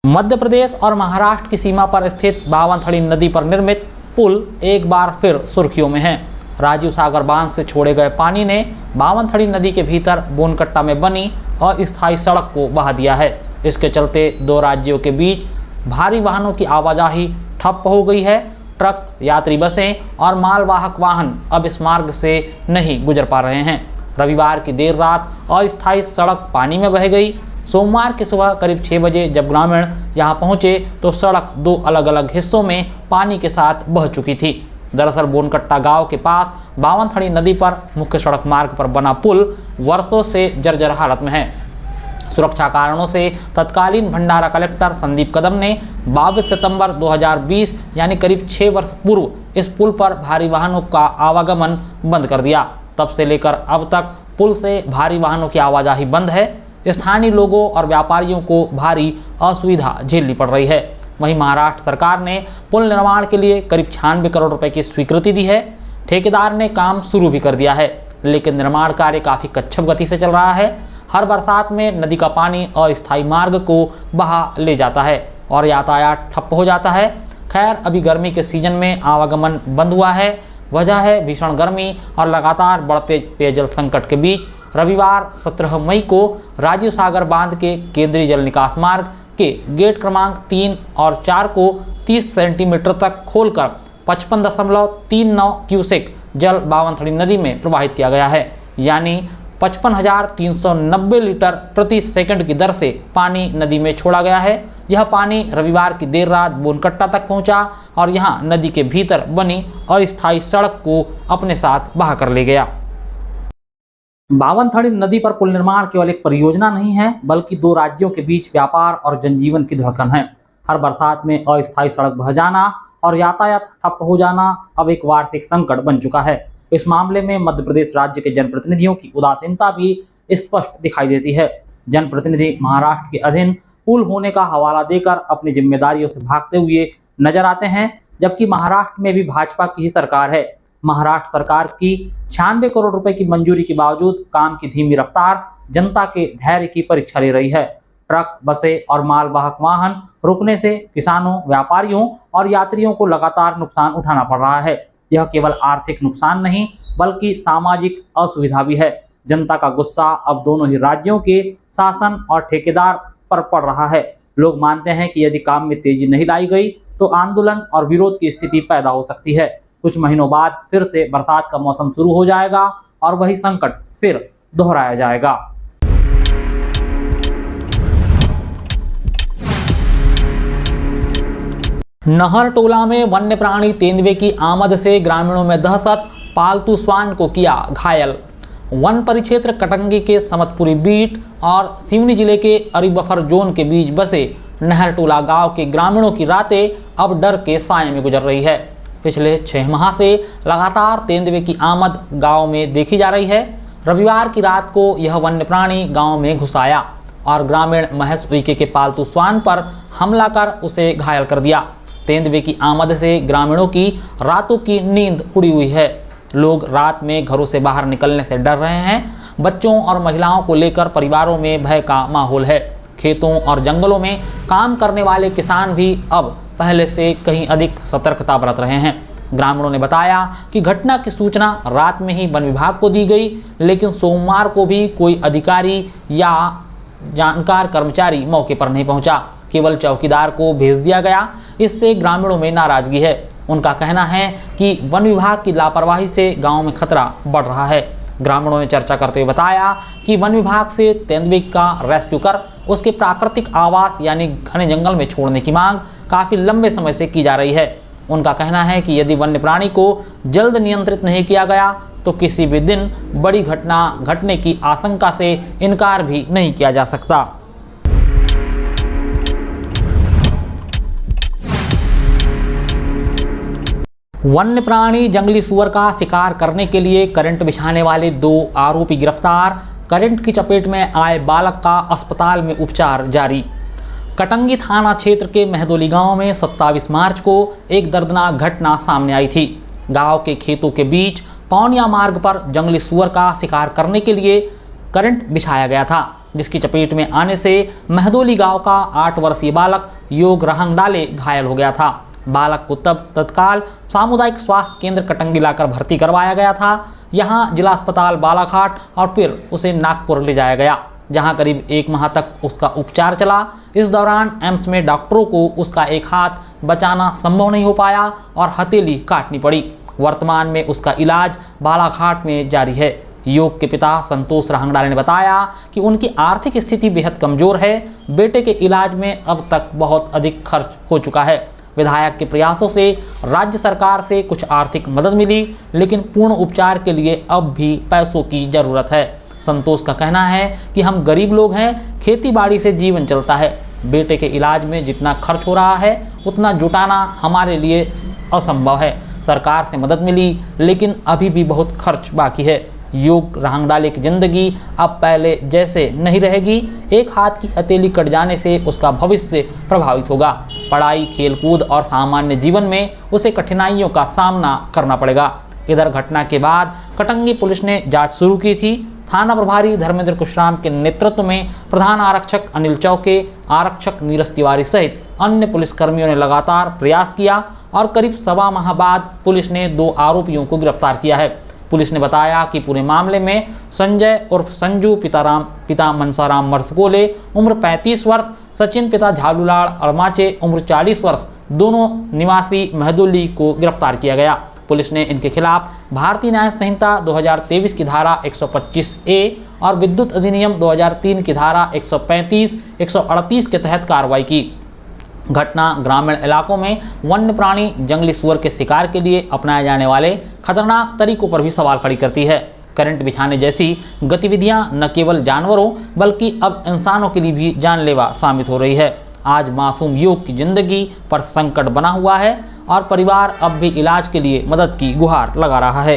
मध्य प्रदेश और महाराष्ट्र की सीमा पर स्थित बावनथड़ी नदी पर निर्मित पुल एक बार फिर सुर्खियों में है। राजीव सागर बांध से छोड़े गए पानी ने बावनथड़ी नदी के भीतर बोनकट्टा में बनी अस्थायी सड़क को बहा दिया है। इसके चलते दो राज्यों के बीच भारी वाहनों की आवाजाही ठप हो गई है। ट्रक, यात्री बसें और मालवाहक वाहन अब इस मार्ग से नहीं गुजर पा रहे हैं। रविवार की देर रात अस्थायी सड़क पानी में बह गई। सोमवार की सुबह करीब 6 बजे जब ग्रामीण यहां पहुंचे तो सड़क दो अलग अलग हिस्सों में पानी के साथ बह चुकी थी। दरअसल बोनकट्टा गांव के पास बावनथड़ी नदी पर मुख्य सड़क मार्ग पर बना पुल वर्षों से जर्जर हालत में है। सुरक्षा कारणों से तत्कालीन भंडारा कलेक्टर संदीप कदम ने 22 सितंबर 2020 यानी करीब 6 वर्ष पूर्व इस पुल पर भारी वाहनों का आवागमन बंद कर दिया। तब से लेकर अब तक पुल से भारी वाहनों की आवाजाही बंद है। स्थानीय लोगों और व्यापारियों को भारी असुविधा झेलनी पड़ रही है। वहीं महाराष्ट्र सरकार ने पुल निर्माण के लिए करीब 96 करोड़ रुपए की स्वीकृति दी है। ठेकेदार ने काम शुरू भी कर दिया है, लेकिन निर्माण कार्य काफ़ी कच्छप गति से चल रहा है। हर बरसात में नदी का पानी अस्थायी मार्ग को बहा ले जाता है और यातायात ठप्प हो जाता है। खैर, अभी गर्मी के सीजन में आवागमन बंद हुआ है। वजह है भीषण गर्मी और लगातार बढ़ते पेयजल संकट के बीच रविवार 17 मई को राजीव सागर बांध के केंद्रीय जल निकास मार्ग के गेट क्रमांक 3 और 4 को 30 सेंटीमीटर तक खोलकर 55.39 क्यूसेक जल बावनथड़ी नदी में प्रवाहित किया गया है। यानी 55,390 लीटर प्रति सेकंड की दर से पानी नदी में छोड़ा गया है। यह पानी रविवार की देर रात बोनकट्टा तक पहुंचा और यहां नदी के भीतर बनी अस्थायी सड़क को अपने साथ बहा कर ले गया। बावनथड़ी नदी पर पुल निर्माण केवल एक परियोजना नहीं है, बल्कि दो राज्यों के बीच व्यापार और जनजीवन की धड़कन है। हर बरसात में अस्थायी सड़क बह जाना और यातायात ठप हो जाना अब एक वार्षिक संकट बन चुका है। इस मामले में मध्य प्रदेश राज्य के जनप्रतिनिधियों की उदासीनता भी स्पष्ट दिखाई देती है। जनप्रतिनिधि महाराष्ट्र के अधीन पुल होने का हवाला देकर अपनी जिम्मेदारियों से भागते हुए नजर आते हैं, जबकि महाराष्ट्र में भी भाजपा की ही सरकार है। महाराष्ट्र सरकार की 96 करोड़ रुपए की मंजूरी के बावजूद काम की धीमी रफ्तार जनता के धैर्य की परीक्षा ले रही है। ट्रक, बसें और मालवाहक वाहन रुकने से किसानों, व्यापारियों और यात्रियों को लगातार नुकसान उठाना पड़ रहा है। यह केवल आर्थिक नुकसान नहीं, बल्कि सामाजिक असुविधा भी है। जनता का गुस्सा अब दोनों ही राज्यों के शासन और ठेकेदार पर पड़ रहा है। लोग मानते हैं कि यदि काम में तेजी नहीं लाई गई तो आंदोलन और विरोध की स्थिति पैदा हो सकती है। कुछ महीनों बाद फिर से बरसात का मौसम शुरू हो जाएगा और वही संकट फिर दोहराया जाएगा। नहरटोला में वन्य प्राणी तेंदुए की आमद से ग्रामीणों में दहशत, पालतू श्वान को किया घायल। वन परिक्षेत्र कटंगी के समतपुरी बीट और सिवनी जिले के अरी बफर जोन के बीच बसे नहरटोला गांव के ग्रामीणों की रातें अब डर के साए में गुजर रही है। पिछले 6 माह से लगातार तेंदुए की आमद गांव में देखी जा रही है। रविवार की रात को यह वन्य प्राणी गांव में घुस आया और ग्रामीण महेश उइके के पालतू श्वान पर हमला कर उसे घायल कर दिया। तेंदुए की आमद से ग्रामीणों की रातों की नींद उड़ी हुई है। लोग रात में घरों से बाहर निकलने से डर रहे हैं। बच्चों और महिलाओं को लेकर परिवारों में भय का माहौल है। खेतों और जंगलों में काम करने वाले किसान भी अब पहले से कहीं अधिक सतर्कता बरत रहे हैं। ग्रामीणों ने बताया कि घटना की सूचना रात में ही वन विभाग को दी गई, लेकिन सोमवार को भी कोई अधिकारी या जानकार कर्मचारी मौके पर नहीं पहुंचा। केवल चौकीदार को भेज दिया गया। इससे ग्रामीणों में नाराजगी है। उनका कहना है कि वन विभाग की लापरवाही से गांव में खतरा बढ़ रहा है। ग्रामीणों ने चर्चा करते हुए बताया कि वन विभाग से तेंदुए का रेस्क्यू कर उसके प्राकृतिक आवास यानी घने जंगल में छोड़ने की मांग काफ़ी लंबे समय से की जा रही है। उनका कहना है कि यदि वन्य प्राणी को जल्द नियंत्रित नहीं किया गया तो किसी भी दिन बड़ी घटना घटने की आशंका से इनकार भी नहीं किया जा सकता। वन्य प्राणी जंगली सुअर का शिकार करने के लिए करंट बिछाने वाले 2 आरोपी गिरफ्तार। करंट की चपेट में आए बालक का अस्पताल में उपचार जारी। कटंगी थाना क्षेत्र के महदोली गांव में 27 मार्च को एक दर्दनाक घटना सामने आई थी। गांव के खेतों के बीच पौनिया मार्ग पर जंगली सुअर का शिकार करने के लिए करंट बिछाया गया था। जिसकी चपेट में आने से महदोली गांव का 8 वर्षीय बालक योग रहंगडाले घायल हो गया था। बालक को तब तत्काल सामुदायिक स्वास्थ्य केंद्र कटंगी लाकर भर्ती करवाया गया था। यहाँ जिला अस्पताल बालाघाट और फिर उसे नागपुर ले जाया गया, जहां करीब 1 माह तक उसका उपचार चला। इस दौरान एम्स में डॉक्टरों को उसका एक हाथ बचाना संभव नहीं हो पाया और हथेली काटनी पड़ी। वर्तमान में उसका इलाज बालाघाट में जारी है। योग के पिता संतोष रहंगडाले ने बताया कि उनकी आर्थिक स्थिति बेहद कमजोर है। बेटे के इलाज में अब तक बहुत अधिक खर्च हो चुका है। विधायक के प्रयासों से राज्य सरकार से कुछ आर्थिक मदद मिली, लेकिन पूर्ण उपचार के लिए अब भी पैसों की जरूरत है। संतोष का कहना है कि हम गरीब लोग हैं, खेती बाड़ी से जीवन चलता है। बेटे के इलाज में जितना खर्च हो रहा है उतना जुटाना हमारे लिए असंभव है। सरकार से मदद मिली, लेकिन अभी भी बहुत खर्च बाकी है। योग रहंगडाले की जिंदगी अब पहले जैसे नहीं रहेगी। एक हाथ की हथेली कट जाने से उसका भविष्य प्रभावित होगा। पढ़ाई, खेलकूद और सामान्य जीवन में उसे कठिनाइयों का सामना करना पड़ेगा। इधर घटना के बाद कटंगी पुलिस ने जांच शुरू की थी। थाना प्रभारी धर्मेंद्र कुशराम के नेतृत्व में प्रधान आरक्षक अनिल चौके, आरक्षक नीरज तिवारी सहित अन्य पुलिसकर्मियों ने लगातार प्रयास किया और करीब 1.25 माह बाद पुलिस ने 2 आरोपियों को गिरफ्तार किया है। पुलिस ने बताया कि पूरे मामले में संजय उर्फ संजू पिता मनसाराम मरसकोले उम्र 35 वर्ष, सचिन पिता झालूलाल अड़माचे उम्र 40 वर्ष, दोनों निवासी महदोली को गिरफ्तार किया गया। पुलिस ने इनके खिलाफ भारतीय न्याय संहिता 2023 की धारा 125A और विद्युत अधिनियम 2003 की धारा 135, 138 के तहत कार्रवाई की। घटना ग्रामीण इलाकों में वन्य प्राणी जंगली सुअर के शिकार के लिए अपनाए जाने वाले खतरनाक तरीकों पर भी सवाल खड़ी करती है। करंट बिछाने जैसी गतिविधियां न केवल जानवरों बल्कि अब इंसानों के लिए भी जानलेवा साबित हो रही है। आज मासूम योग की जिंदगी पर संकट बना हुआ है और परिवार अब भी इलाज के लिए मदद की गुहार लगा रहा है।